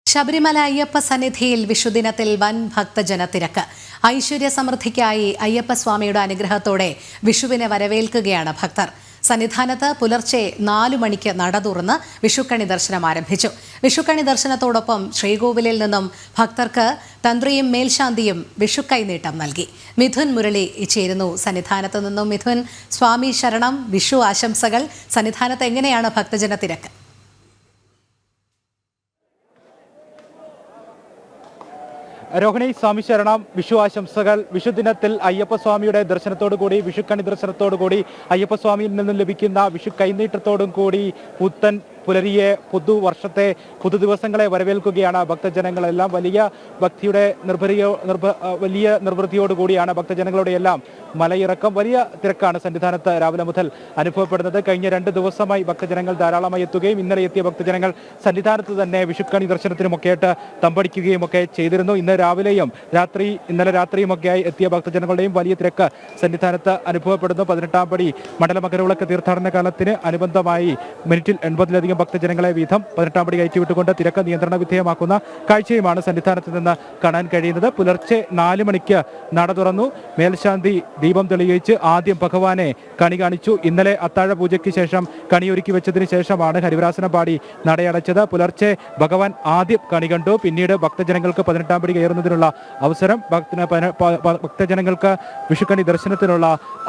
ശബരിമല അയ്യപ്പ സന്നിധിയിൽ വിഷുദിനത്തിൽ വൻ ഭക്തജനത്തിരക്ക്. ഐശ്വര്യ സമൃദ്ധിക്കായി അയ്യപ്പസ്വാമിയുടെ അനുഗ്രഹത്തോടെ വിഷുവിനെ വരവേൽക്കുകയാണ് ഭക്തർ. സന്നിധാനത്ത് പുലർച്ചെ 4 മണിക്ക് നട തുറന്ന് വിഷുക്കണി ദർശനം ആരംഭിച്ചു. വിഷുക്കണി ദർശനത്തോടൊപ്പം ശ്രീകോവിലിൽ നിന്നും ഭക്തർക്ക് തന്ത്രിയും മേൽശാന്തിയും വിഷുക്കൈനീട്ടം നൽകി. മിഥുൻ മുരളി ചേരുന്നു സന്നിധാനത്ത് നിന്നും. മിഥുൻ, സ്വാമി ശരണം, വിഷു ആശംസകൾ. സന്നിധാനത്ത് എങ്ങനെയാണ് ഭക്തജനത്തിരക്ക്? രോഹിണി, സ്വാമി ശരണം, വിഷു ആശംസകൾ. വിഷുദിനത്തിൽ അയ്യപ്പസ്വാമിയുടെ ദർശനത്തോടുകൂടി, വിഷുക്കണി ദർശനത്തോടുകൂടി, അയ്യപ്പസ്വാമിയിൽ നിന്നും ലഭിക്കുന്ന വിഷു കൈനീട്ടത്തോടും കൂടി പുത്തൻ പുലരിയെ, പുതുവർഷത്തെ, പുതുദിവസങ്ങളെ വരവേൽക്കുകയാണ് ഭക്തജനങ്ങളെല്ലാം. വലിയ ഭക്തിയുടെ വലിയ നിർവൃത്തിയോടുകൂടിയാണ് ഭക്തജനങ്ങളുടെ എല്ലാം മലയിറക്കം. വലിയ തിരക്കാണ് സന്നിധാനത്ത് രാവിലെ മുതൽ അനുഭവപ്പെടുന്നത്. കഴിഞ്ഞ 2 ദിവസമായി ഭക്തജനങ്ങൾ ധാരാളമായി എത്തുകയും ഇന്നലെ എത്തിയ ഭക്തജനങ്ങൾ സന്നിധാനത്ത് തന്നെ വിഷുക്കണി ദർശനത്തിനുമൊക്കെയായിട്ട് തമ്പടിക്കുകയും ഒക്കെ ചെയ്തിരുന്നു. ഇന്നലെ രാത്രിയുമൊക്കെയായി എത്തിയ ഭക്തജനങ്ങളുടെയും വലിയ തിരക്ക് സന്നിധാനത്ത് അനുഭവപ്പെടുന്നു. 18-ാം പടി മണ്ഡല മകരവിളക്ക് തീർത്ഥാടന കാലത്തിന് അനുബന്ധമായി മിനിറ്റിൽ 80-ലധികം ഭക്തജനങ്ങളെ വീതം 18-ാം പടി കയറ്റിവിട്ടുകൊണ്ട് തിരക്ക് നിയന്ത്രണ വിധേയമാക്കുന്ന കാഴ്ചയുമാണ് സന്നിധാനത്ത് നിന്ന് കാണാൻ കഴിയുന്നത്. പുലർച്ചെ 4 മണിക്ക് നട തുറന്നു. മേൽശാന്തി ദീപം തെളിയിച്ച് ആദ്യം ഭഗവാനെ കണി കാണിച്ചു. ഇന്നലെ അത്താഴ പൂജയ്ക്ക് ശേഷം കണിയൊരുക്കി വെച്ചതിന് ശേഷമാണ് ഹരിവരാസനം പാടി നടയടച്ചത്. പുലർച്ചെ ഭഗവാൻ ആദ്യം കണി കണ്ടു. പിന്നീട് ഭക്തജനങ്ങൾക്ക് 18-ാം പടി കയറുന്നതിനുള്ള അവസരം, ഭക്തജനങ്ങൾക്ക് വിഷുക്കണി ദർശനത്തിനുള്ള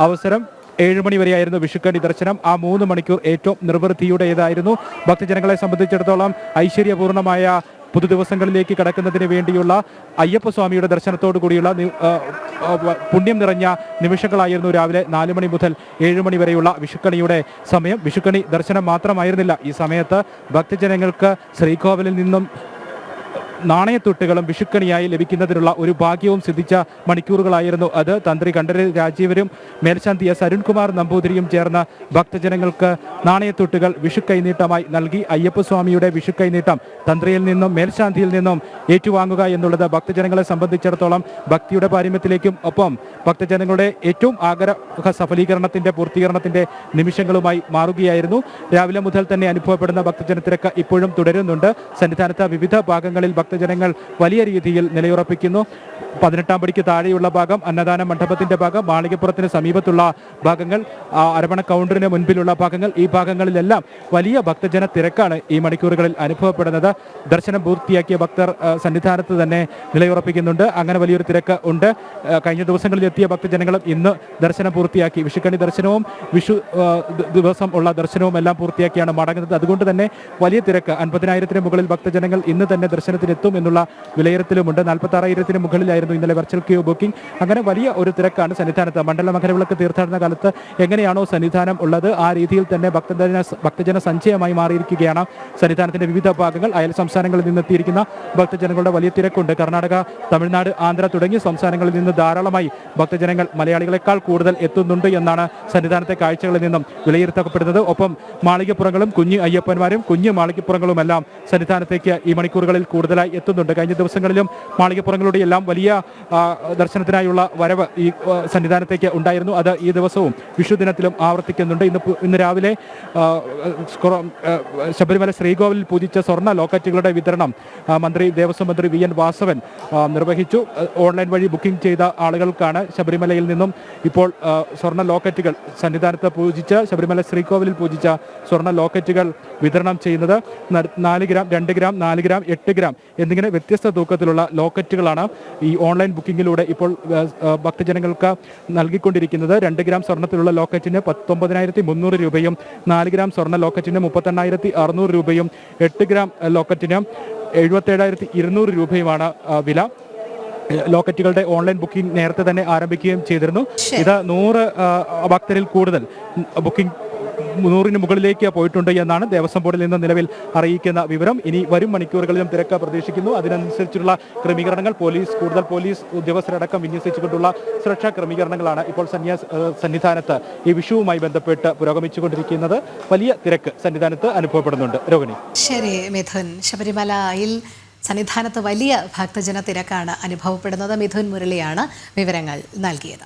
അവസരം. 7 മണി വരെയായിരുന്നു വിഷുക്കണി ദർശനം. ആ 3 മണിക്കൂർ ഏറ്റവും നിർവൃത്തിയുടേതായിരുന്നു. ഭക്തജനങ്ങളെ സംബന്ധിച്ചിടത്തോളം ഐശ്വര്യപൂർണമായ പുതുദിവസങ്ങളിലേക്ക് കടക്കുന്നതിന് വേണ്ടിയുള്ള അയ്യപ്പസ്വാമിയുടെ ദർശനത്തോടു കൂടിയുള്ള പുണ്യം നിറഞ്ഞ നിമിഷങ്ങളായിരുന്നു രാവിലെ 4 മണി മുതൽ 7 മണി വരെയുള്ള വിഷുക്കണിയുടെ സമയം. വിഷുക്കണി ദർശനം മാത്രമായിരുന്നില്ല ഈ സമയത്ത്. ഭക്തജനങ്ങൾക്ക് ശ്രീകോവിലിൽ നിന്നും നാണയത്തുട്ടുകളും വിഷുക്കണിയായി ലഭിക്കുന്നതിനുള്ള ഒരു ഭാഗ്യവും സിദ്ധിച്ച മണിക്കൂറുകളായിരുന്നു അത്. തന്ത്രി കണ്ഠരര് രാജീവരും മേൽശാന്തി എസ് അരുൺകുമാർ നമ്പൂതിരിയും ചേർന്ന് ഭക്തജനങ്ങൾക്ക് നാണയത്തുട്ടുകൾ വിഷുക്കൈനീട്ടമായി നൽകി. അയ്യപ്പസ്വാമിയുടെ വിഷുക്കൈനീട്ടം തന്ത്രിയിൽ നിന്നും മേൽശാന്തിയിൽ നിന്നും ഏറ്റുവാങ്ങുക എന്നുള്ളത് ഭക്തജനങ്ങളെ സംബന്ധിച്ചിടത്തോളം ഭക്തിയുടെ പാരമ്യത്തിലേക്കും ഒപ്പം ഭക്തജനങ്ങളുടെ ഏറ്റവും ആഗ്രഹ സഫലീകരണത്തിന്റെ പൂർത്തീകരണത്തിന്റെ നിമിഷങ്ങളുമായി മാറുകയായിരുന്നു. രാവിലെ മുതൽ തന്നെ അനുഭവപ്പെടുന്ന ഭക്തജനത്തിരക്ക് ഇപ്പോഴും തുടരുന്നുണ്ട്. സന്നിധാനത്ത് വിവിധ ഭാഗങ്ങളിൽ ഭക്തജനങ്ങൾ വലിയ രീതിയിൽ നിലയുറപ്പിക്കുന്നു. 18-ാം പടിക്ക് താഴെയുള്ള ഭാഗം, അന്നദാന മണ്ഡപത്തിന്റെ ഭാഗം, മാളികപ്പുറത്തിന് സമീപത്തുള്ള ഭാഗങ്ങൾ, അരവണ കൗണ്ടറിന് മുൻപിലുള്ള ഭാഗങ്ങൾ, ഈ ഭാഗങ്ങളിലെല്ലാം വലിയ ഭക്തജന തിരക്കാണ് ഈ മണിക്കൂറുകളിൽ അനുഭവപ്പെടുന്നത്. ദർശനം പൂർത്തിയാക്കിയ ഭക്തർ സന്നിധാനത്ത് തന്നെ നിലയുറപ്പിക്കുന്നുണ്ട്. അങ്ങനെ വലിയൊരു തിരക്ക് ഉണ്ട്. കഴിഞ്ഞ ദിവസങ്ങളിൽ എത്തിയ ഭക്തജനങ്ങളും ഇന്ന് ദർശനം പൂർത്തിയാക്കി. വിഷുക്കണി ദർശനവും വിഷു ദിവസം ഉള്ള ദർശനവും എല്ലാം പൂർത്തിയാക്കിയാണ് മടങ്ങുന്നത്. അതുകൊണ്ട് തന്നെ വലിയ തിരക്ക്, 50,000-ന് മുകളിൽ ഭക്തജനങ്ങൾ ഇന്ന് തന്നെ ദർശനത്തിനെത്തും എന്നുള്ള വിലയിരുത്തലുമുണ്ട്. 46,000-ന് മുകളിലായിരുന്നു ഇന്നലെ വെർച്വൽ ക്യൂ ബുക്കിംഗ്. അങ്ങനെ വലിയ ഒരു തിരക്കാണ് സന്നിധാനത്ത്. മണ്ഡല മകരവിളക്ക് തീർത്ഥാടന കാലത്ത് എങ്ങനെയാണോ സന്നിധാനം ഉള്ളത് ആ രീതിയിൽ തന്നെ ഭക്തജന സഞ്ചയമായി മാറിയിരിക്കുകയാണ് സന്നിധാനത്തിന്റെ വിവിധ ഭാഗങ്ങൾ. അയൽ സംസ്ഥാനങ്ങളിൽ നിന്നെത്തിയിരിക്കുന്ന ഭക്തജനങ്ങളുടെ വലിയ തിരക്കുണ്ട്. കർണാടക, തമിഴ്നാട്, ആന്ധ്ര തുടങ്ങിയ സംസ്ഥാനങ്ങളിൽ നിന്ന് ധാരാളമായി ഭക്തജനങ്ങൾ മലയാളികളെക്കാൾ കൂടുതൽ എത്തുന്നുണ്ട് എന്നാണ് സന്നിധാനത്തെ കാഴ്ചകളിൽ നിന്നും വിലയിരുത്തപ്പെടുന്നത്. ഒപ്പം മാളികപ്പുറങ്ങളും കുഞ്ഞു അയ്യപ്പന്മാരും കുഞ്ഞു മാളികപ്പുറങ്ങളുമെല്ലാം സന്നിധാനത്തേക്ക് ഈ മണിക്കൂറുകളിൽ കൂടുതലായി എത്തുന്നുണ്ട്. കഴിഞ്ഞ ദിവസങ്ങളിലും മാളികപ്പുറങ്ങളുടെ എല്ലാം വലിയ ദർശനത്തിനായുള്ള വരവ് ഈ സന്നിധാനത്തേക്ക് ഉണ്ടായിരുന്നു. അത് ഈ ദിവസവും വിഷുദിനത്തിലും ആവർത്തിക്കുന്നുണ്ട്. ഇന്ന് രാവിലെ ശബരിമല ശ്രീകോവിലിൽ പൂജിച്ച സ്വർണ്ണ ലോക്കറ്റുകളുടെ വിതരണം ദേവസ്വം മന്ത്രി വി എൻ വാസവൻ നിർവഹിച്ചു. ഓൺലൈൻ വഴി ബുക്കിംഗ് ചെയ്ത ആളുകൾക്കാണ് ശബരിമലയിൽ നിന്നും ഇപ്പോൾ സ്വർണ്ണ ലോക്കറ്റുകൾ സന്നിധാനത്ത് ശബരിമല ശ്രീകോവിലിൽ പൂജിച്ച സ്വർണ്ണ ലോക്കറ്റുകൾ വിതരണം ചെയ്യുന്നത്. 4 ഗ്രാം, 2 ഗ്രാം, 4 ഗ്രാം, 8 ഗ്രാം എന്നിങ്ങനെ വ്യത്യസ്ത തൂക്കത്തിലുള്ള ലോക്കറ്റുകളാണ് ഈ ഓൺലൈൻ ബുക്കിങ്ങിലൂടെ ഇപ്പോൾ ഭക്തജനങ്ങൾക്ക് നൽകിക്കൊണ്ടിരിക്കുന്നത്. 2 ഗ്രാം സ്വർണ്ണത്തിലുള്ള ലോക്കറ്റിന് 19,300 രൂപയും 4 ഗ്രാം സ്വർണ്ണ ലോക്കറ്റിന് 38,600 രൂപയും 8 ഗ്രാം ലോക്കറ്റിന് 77,200 രൂപയുമാണ് വില. ലോക്കറ്റുകളുടെ ഓൺലൈൻ ബുക്കിംഗ് നേരത്തെ തന്നെ ആരംഭിക്കുകയും ചെയ്തിരുന്നു. ഇത് 100 ഭക്തരിൽ കൂടുതൽ ബുക്കിംഗ് 100-ന് മുകളിലേക്ക് പോയിട്ടുണ്ട് എന്നാണ് ദേവസ്വം ബോർഡിൽ നിന്ന് നിലവിൽ അറിയിക്കുന്ന വിവരം. ഇനി വരും മണിക്കൂറുകളിലും തിരക്ക് പ്രതീക്ഷിക്കുന്നു. അതിനനുസരിച്ചുള്ള ക്രമീകരണങ്ങൾ കൂടുതൽ പോലീസ് ഉദ്യോഗസ്ഥരടക്കം വിന്യസിച്ചുകൊണ്ടുള്ള സുരക്ഷാ ക്രമീകരണങ്ങളാണ് ഇപ്പോൾ സന്നിധാനത്ത് ഈ വിഷുവുമായി ബന്ധപ്പെട്ട് പുരോഗമിച്ചുകൊണ്ടിരിക്കുന്നത്. വലിയ തിരക്ക് സന്നിധാനത്ത് അനുഭവപ്പെടുന്നുണ്ട്. രോഹിണി. ശരി മിഥുൻ, ശബരിമലയിൽ സന്നിധാനത്ത് വലിയ ഭക്തജന തിരക്കാണ് അനുഭവപ്പെടുന്നത്. മിഥുൻ മുരളിയാണ് വിവരങ്ങൾ നൽകിയത്.